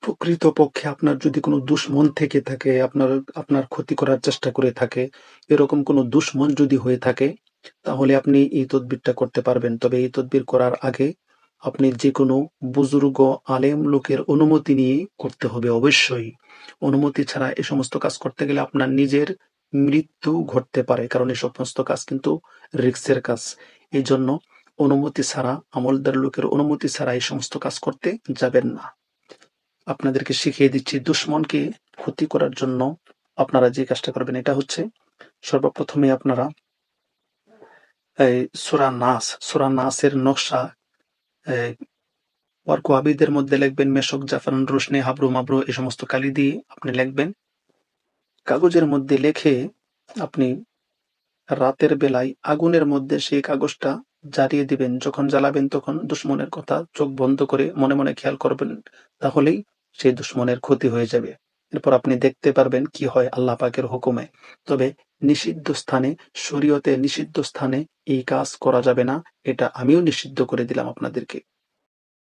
প্রকৃতপক্ষে আপনার যদি কোনো দুশমন থেকে থাকে, আপনার ক্ষতি করার চেষ্টা করে থাকে, এরকম কোনো দুশমন যদি হয়ে থাকে, তাহলে আপনি এই তদবিরটা করতে পারবেন। তবে এই তদবির করার আগে আপনি যেকোনো বুজুর্গ আলেম লোকের অনুমতি নিয়ে করতে হবে অবশ্যই। অনুমতি ছাড়া এ সমস্ত কাজ করতে গেলে আপনার নিজের মৃত্যু ঘটতে পারে। কারণ এই সমস্ত কাজ কিন্তু রিস্কের কাজ। এজন্য অনুমতি ছাড়া, আমলদার লোকের অনুমতি ছাড়া এই সমস্ত কাজ করতে যাবেন না। আপনাদেরকে শিখিয়ে দিচ্ছি দুশমনকে ক্ষতি করার জন্য আপনারা যে কাজটা করবেন এটা হচ্ছে, সর্বপ্রথমে আপনারা এই সূরা নাসের নকশা ওয়ার্ক ওয়াহাবীদের মধ্যে লিখবেন, মেশক, জাফরান, রোশনি, হাবরু, মাবরু এই সমস্ত কালি দিয়ে আপনি লিখবেন। কাগজের মধ্যে লিখে আপনি রাতের বেলায় আগুনের মধ্যে সেই কাগজটা জ্বালিয়ে দিবেন। যখন জ্বালাবেন তখন দুশমনের কথা চোখ বন্ধ করে মনে মনে খেয়াল করবেন, তাহলেই সেই দুশমনের ক্ষতি হয়ে যাবে। এরপর আপনি দেখতে পারবেন কি হয় আল্লাহ পাকের হুকুমে। তবে নিষিদ্ধ স্থানে, শরীয়তে নিষিদ্ধ স্থানে এই কাজ করা যাবে না, এটা আমিও নিষিদ্ধ করে দিলাম আপনাদেরকে।